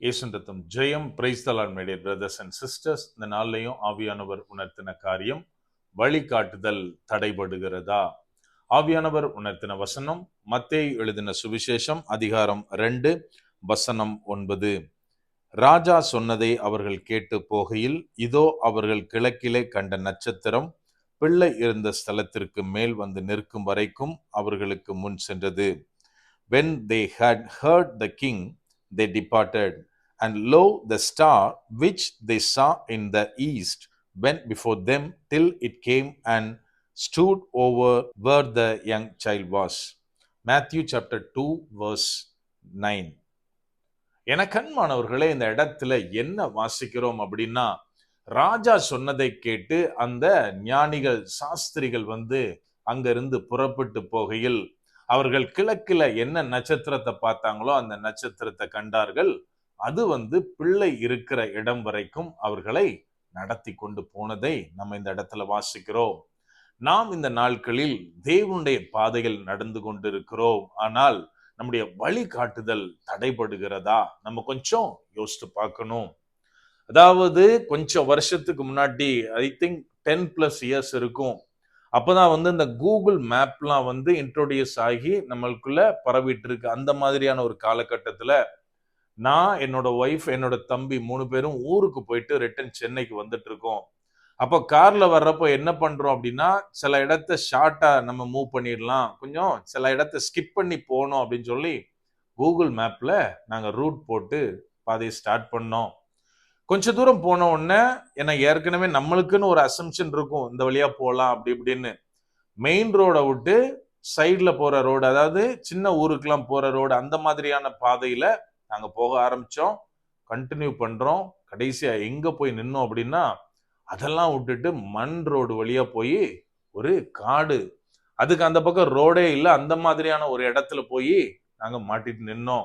இயேசுவின் ரத்தம் ஜெயம். Praise the Lord my dear brothers and sisters. இந்த நாள்லையும் ஆவியானவர் உணர்த்தின காரியம், வழிகாட்டுதல் தடைபடுகிறதா? ஆவியானவர் உணர்த்தின வசனம் மத்தேயு எழுதின சுவிசேஷம் அதிகாரம் 2 வசனம் 9. ராஜா சொன்னதை அவர்கள் கேட்டு போகையில், இதோ அவர்கள் கிழக்கிலே கண்ட நட்சத்திரம் பிள்ளை இருந்த ஸ்தலத்திற்கு மேல் வந்து நிற்கும் வரைக்கும் அவர்களுக்கு முன் சென்றது. When they had heard the king, they departed. And lo, the star which they saw in the east went before them till it came and stood over where the young child was. Matthew chapter 2 verse 9. என கண்மானவர்களே, இந்த இடத்துல என்ன வாசிக்கிறோம் அப்படின்னா, ராஜா சொன்னதை கேட்டு அந்த ஞானிகள் சாஸ்திரிகள் அங்கிருந்து புறப்பட்டு போகையில் அவர்கள் கிழக்குல என்ன நட்சத்திரத்தை பார்த்தாங்களோ அந்த நட்சத்திரத்தை கண்டார்கள். அது பிள்ளை இருக்கிற இடம் வரைக்கும் அவர்களை நடத்தி கொண்டு போனதை நம்ம இந்த இடத்துல வாசிக்கிறோம். நாம் இந்த நாட்களில் தேவனுடைய பாதையில் நடந்து கொண்டிருக்கிறோம். ஆனால் நம்முடைய வழிகாட்டுதல் தடைபடுகிறதா? நம்ம கொஞ்சம் யோசித்து பார்க்கணும். அதாவது கொஞ்சம் வருஷத்துக்கு முன்னாடி, ஐ திங்க் 10+ இயர்ஸ் இருக்கும், அப்பதான் இந்த கூகுள் மேப்லாம் இன்ட்ரோடியூஸ் ஆகி நம்மளுக்குள்ள பரவிட்டு இருக்கு. அந்த மாதிரியான ஒரு காலகட்டத்துல நான், என்னோட ஒய்ஃப், என்னோட தம்பி 3 பேரும் ஊருக்கு போயிட்டு ரிட்டர்ன் சென்னைக்கு வந்துட்டு இருக்கோம். அப்போ கார்ல வர்றப்போ என்ன பண்றோம் அப்படின்னா, சில இடத்த ஷார்ட்டா நம்ம மூவ் பண்ணிடலாம், கொஞ்சம் சில இடத்த ஸ்கிப் பண்ணி போனோம் அப்படின்னு சொல்லி கூகுள் மேப்ல நாங்க ரூட் போட்டு பாதையை ஸ்டார்ட் பண்ணோம். கொஞ்ச தூரம் போன உடனே, ஏன்னா ஏற்கனவே நம்மளுக்குன்னு ஒரு அசம்ஷன் இருக்கும், இந்த வழியா போகலாம் அப்படி இப்படின்னு. மெயின் ரோடை விட்டு சைட்ல போற ரோடு, அதாவது சின்ன ஊருக்கெல்லாம் போற ரோடு, அந்த மாதிரியான பாதையில நாங்க போக ஆரம்பிச்சோம். கண்டினியூ பண்றோம். கடைசியா எங்க போய் நின்னோம் அப்படின்னா, அதெல்லாம் விட்டுட்டு மண் ரோடு வழியா போய் ஒரு காடு, அதுக்கு அந்த பக்கம் ரோடே இல்லை, அந்த மாதிரியான ஒரு இடத்துல போய் நாங்க மாட்டிட்டு நின்னோம்.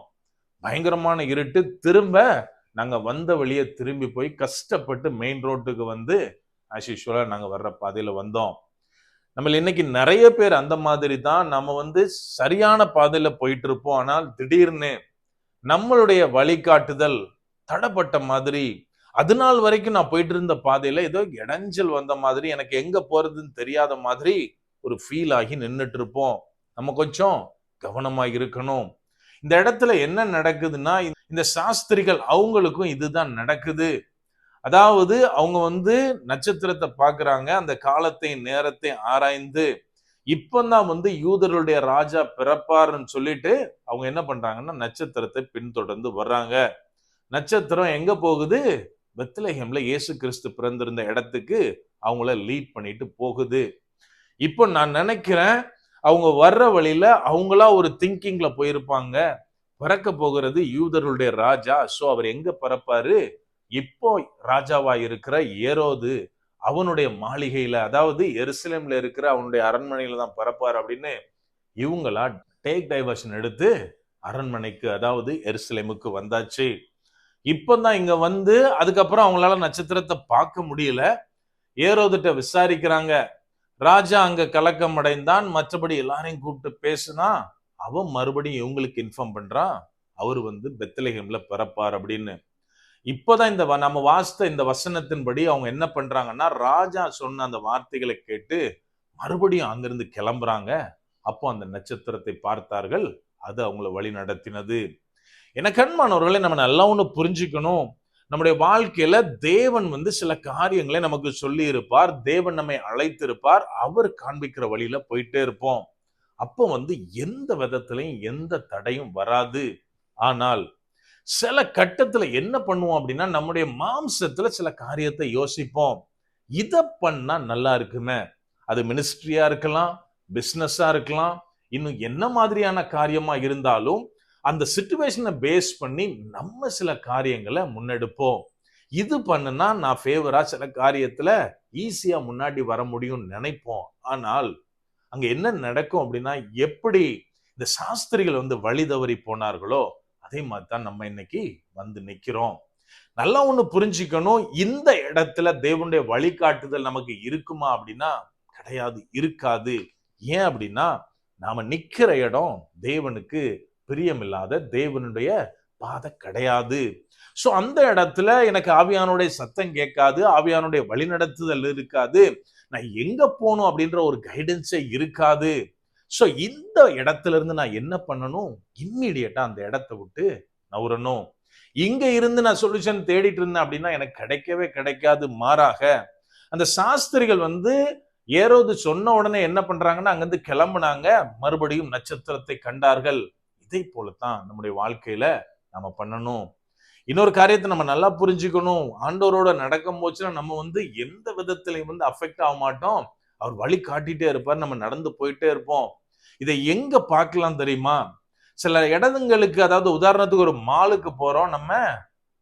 பயங்கரமான இருட்டு. திரும்ப நாங்க வந்த வழியை திரும்பி போய் கஷ்டப்பட்டு மெயின் ரோட்டுக்கு ஆஸ் யூசுவலா நாங்க வர்ற பாதையில வந்தோம். நம்ம இன்னைக்கு நிறைய பேர் அந்த மாதிரி தான். நம்ம சரியான பாதையில போயிட்டு இருப்போம். ஆனால் திடீர்னு நம்மளுடைய வழிகாட்டுதல் தடைப்பட்ட மாதிரி, அது நாள் வரைக்கும் நான் போயிட்டு இருந்த பாதையில ஏதோ இடைஞ்சல் வந்த மாதிரி, எனக்கு எங்க போறதுன்னு தெரியாத மாதிரி ஒரு ஃபீல் ஆகி நின்றுட்டு இருப்போம். நம்ம கொஞ்சம் கவனமா இருக்கணும். இந்த இடத்துல என்ன நடக்குதுன்னா, இந்த சாஸ்திரிகள் அவங்களுக்கும் இதுதான் நடக்குது. அதாவது அவங்க நட்சத்திரத்தை பாக்குறாங்க, அந்த காலத்தை நேரத்தை ஆராய்ந்து, இப்பதான் யூதர்களுடைய ராஜா பிறப்பாருன்னு சொல்லிட்டு அவங்க என்ன பண்றாங்கன்னா நட்சத்திரத்தை பின்தொடர்ந்து வர்றாங்க. நட்சத்திரம் எங்க போகுது? பெத்லஹேம்ல இயேசு கிறிஸ்து பிறந்திருந்த இடத்துக்கு அவங்கள லீட் பண்ணிட்டு போகுது. இப்போ நான் நினைக்கிறேன், அவங்க வர்ற வழியில அவங்களா ஒரு திங்கிங்ல போயிருப்பாங்க, பிறக்க போகிறது யூதர்களுடைய ராஜா, சோ அவர் எங்க பிறப்பாரு? இப்போ ராஜாவா இருக்கிற ஏரோது அவனுடைய மாளிகையில, அதாவது எருசலேம்ல இருக்கிற அவனுடைய அரண்மனையில தான் பிறப்பார் அப்படின்னு இவங்களா டேக் டைவர்ஷன் எடுத்து அரண்மனைக்கு, அதாவது எருசலேமுக்கு வந்தாச்சு. இப்பதான் இங்க அதுக்கப்புறம் அவங்களால நட்சத்திரத்தை பார்க்க முடியல. ஏரோதுட்ட விசாரிக்கிறாங்க. ராஜா அங்க கலக்கம் அடைந்தான், மற்றபடி எல்லாரையும் கூப்பிட்டு பேசுனா அவன் மறுபடியும் இவங்களுக்கு இன்ஃபார்ம் பண்றான், அவரு பெத்லஹேம்ல பிறப்பார் அப்படின்னு. இப்பதான் நம்ம வாசித்த இந்த வசனத்தின்படி அவங்க என்ன பண்றாங்கன்னா, ராஜா சொன்ன அந்த வார்த்தைகளை கேட்டு மறுபடியும் அங்கிருந்து கிளம்புறாங்க. அப்போ அந்த நட்சத்திரத்தை பார்த்தார்கள், அது அவங்களை வழி நடத்தினது. எனக்கு அன்பானவர்களை, நம்ம நல்லா ஒண்ணு புரிஞ்சுக்கணும். நம்முடைய வாழ்க்கையில தேவன் சில காரியங்களை நமக்கு சொல்லி இருப்பார், தேவன் நம்மை அழைத்திருப்பார், அவர் காண்பிக்கிற வழியில போயிட்டே இருப்போம். அப்போ எந்த விதத்திலையும் எந்த தடையும் வராது. ஆனால் சில கட்டத்துல என்ன பண்ணுவோம் அப்படின்னா, நம்முடைய மாம்சத்துல சில காரியத்தை யோசிப்போம், இத பண்ணா நல்லா இருக்குமே. அது மினிஸ்ட்ரியா இருக்கலாம், பிசினஸா இருக்கலாம், இன்னும் என்ன மாதிரியான காரியமா இருந்தாலும் அந்த சிச்சுவேஷனை பேஸ் பண்ணி நம்ம சில காரியங்களை முன்னெடுப்போம். இது பண்ணுனா நான் ஃபேவரா சில காரியத்துல ஈஸியா முன்னாடி வர முடியும்னு நினைப்போம். ஆனால் அங்க என்ன நடக்கும் அப்படின்னா, எப்படி இந்த சாஸ்திரிகள் வழி தவறி போனார்களோ அதே மாதிரிதான் நம்ம இன்னைக்கு நிக்கிறோம். நல்லா ஒண்ணு புரிஞ்சுக்கணும், இந்த இடத்துல தேவனுடைய வழிகாட்டுதல் நமக்கு இருக்குமா அப்படின்னா கிடையாது, இருக்காது. ஏன் அப்படின்னா, நாம நிக்கிற இடம் தேவனுக்கு பிரியமில்லாத, தேவனுடைய பாதை கிடையாது. சோ அந்த இடத்துல எனக்கு ஆவியானுடைய சத்தம் கேட்காது, ஆவியானுடைய வழிநடத்துதல் இருக்காது, நான் எங்க போகணும் அப்படின்ற ஒரு கைடன்ஸே இருக்காது. சோ இந்த இடத்துல இருந்து நான் என்ன பண்ணணும்? இம்மீடியட்டா அந்த இடத்தை விட்டு நவுறணும். இங்க இருந்து நான் சொல்யூஷன் தேடிட்டு இருந்தேன் அப்படின்னா எனக்கு கிடைக்கவே கிடைக்காது. மாறாக அந்த சாஸ்திரிகள் ஏரோது சொன்ன உடனே என்ன பண்றாங்கன்னா, அங்கிருந்து கிளம்புனாங்க, மறுபடியும் நட்சத்திரத்தை கண்டார்கள். இதை போலத்தான் நம்முடைய வாழ்க்கையில நம்ம பண்ணணும். இன்னொரு காரியத்தை நம்ம நல்லா புரிஞ்சுக்கணும். ஆண்டவரோட நடக்கும் போச்சுன்னா நம்ம எந்த விதத்திலையும் அஃபெக்ட் ஆக மாட்டோம். அவர் வழி காட்டிட்டே இருப்பார், நம்ம நடந்து போயிட்டே இருப்போம். இதை எங்க பார்க்கலாம் தெரியுமா? சில இடங்களுக்கு, அதாவது உதாரணத்துக்கு ஒரு மாலுக்கு போறோம்,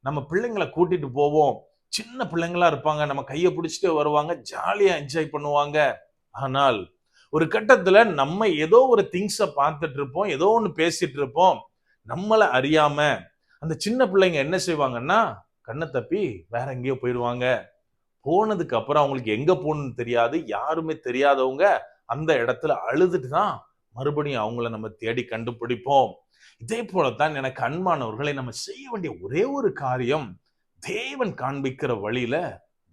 நம்ம பிள்ளைங்களை கூட்டிட்டு போவோம். சின்ன பிள்ளைங்களா இருப்பாங்க, நம்ம கையை பிடிச்சிட்டே வருவாங்க, ஜாலியா என்ஜாய் பண்ணுவாங்க. ஆனால் ஒரு கட்டத்துல நம்ம ஏதோ ஒரு திங்ஸ பார்த்துட்டு இருப்போம், ஏதோ ஒண்ணு பேசிட்டு இருப்போம். நம்மள அறியாம அந்த சின்ன பிள்ளைங்க என்ன செய்வாங்கன்னா, கண்ணை தப்பி வேற எங்கேயோ போயிடுவாங்க. போனதுக்கு அப்புறம் அவங்களுக்கு எங்க போகணும்னு தெரியாது, யாருமே தெரியாதவங்க அந்த இடத்துல அழுதுட்டு தான் மறுபடியும் அவங்கள நம்ம தேடி கண்டுபிடிப்போம். இதே போலத்தான் எனக்கு அன்பானவர்களை, நம்ம செய்ய வேண்டிய ஒரே ஒரு காரியம், தேவன் காண்பிக்கிற வழியில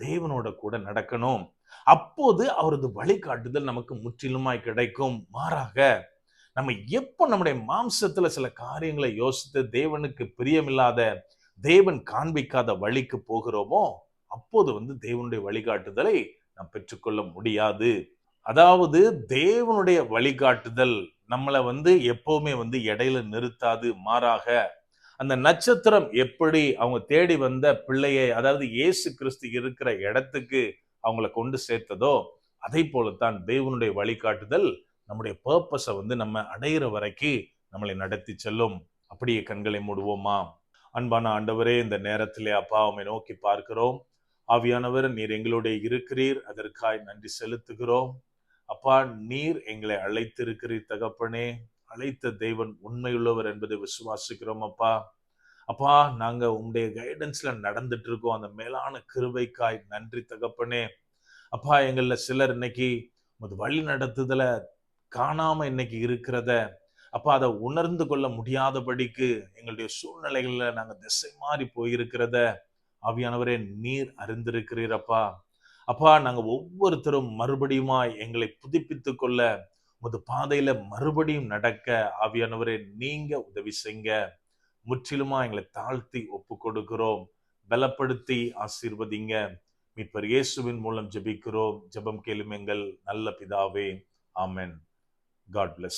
தேவனோட கூட நடக்கணும். அப்போது அவரது வழிகாட்டுதல் நமக்கு முற்றிலுமாய் கிடைக்கும். மாறாக நம்ம எப்போ நம்முடைய மாம்சத்துல சில காரியங்களை யோசித்து தேவனுக்கு பிரியமில்லாத, தேவன் காண்பிக்காத வழிக்கு போகிறோமோ, அப்போது தேவனுடைய வழிகாட்டுதலை நாம் பெற்றுக்கொள்ள முடியாது. அதாவது தேவனுடைய வழிகாட்டுதல் நம்மளை எப்பவுமே இடையில நிறுத்தாது. மாறாக அந்த நட்சத்திரம் எப்படி அவங்க தேடி வந்த பிள்ளையை, அதாவது இயேசு கிறிஸ்து இருக்கிற இடத்துக்கு அவங்கள கொண்டு சேர்த்ததோ, அதை போலத்தான் தேவனுடைய வழிகாட்டுதல் நம்முடைய பர்பஸை நம்ம அடையிற வரைக்கும் நம்மளை நடத்தி செல்லும். அப்படியே கண்களை மூடுவோமா? அன்பான ஆண்டவரே, இந்த நேரத்திலே அப்பா உம்மை நோக்கி பார்க்கிறோம். ஆவியானவர், நீர் எங்களோட இருக்கிறீர், அதற்காய் நன்றி செலுத்துகிறோம். அப்பா, நீர் எங்களை அழைத்திருக்கிறீர் தகப்பனே. அழைத்த தேவன் உண்மையுள்ளவர் என்பதை விசுவாசிக்கிறோம் அப்பா. அப்பா, நாங்க உங்களுடைய கைடன்ஸ்ல நடந்துட்டு இருக்கோம். அந்த மேலான கிருபைக்காய் நன்றி தகப்பனே. அப்பா, எங்கள சிலர் இன்னைக்கு வழி நடத்துதல காணாம இன்னைக்கு இருக்கிறத, அப்பா, அதை உணர்ந்து கொள்ள முடியாதபடிக்கு எங்களுடைய சூழ்நிலைகள்ல நாங்க திசை மாறி போயிருக்கிறத ஆவியானவரே நீர் அறிந்திருக்கிறீர் அப்பா. அப்பா, நாங்க ஒவ்வொருத்தரும் மறுபடியுமா எங்களை புதுப்பித்துக் கொள்ள, உமது பாதையில மறுபடியும் நடக்க ஆவியானவரே நீங்க உதவி செய்யுங்க. முற்றிலுமா எங்களை தாழ்த்தி ஒப்பு கொடுக்கிறோம். பலப்படுத்தி ஆசீர்வதிங்க. மீட்பர் இயேசுவின் மூலம் ஜெபிக்கிறோம். ஜெபம் கேளும் எங்கள் நல்ல பிதாவே. ஆமென். God bless.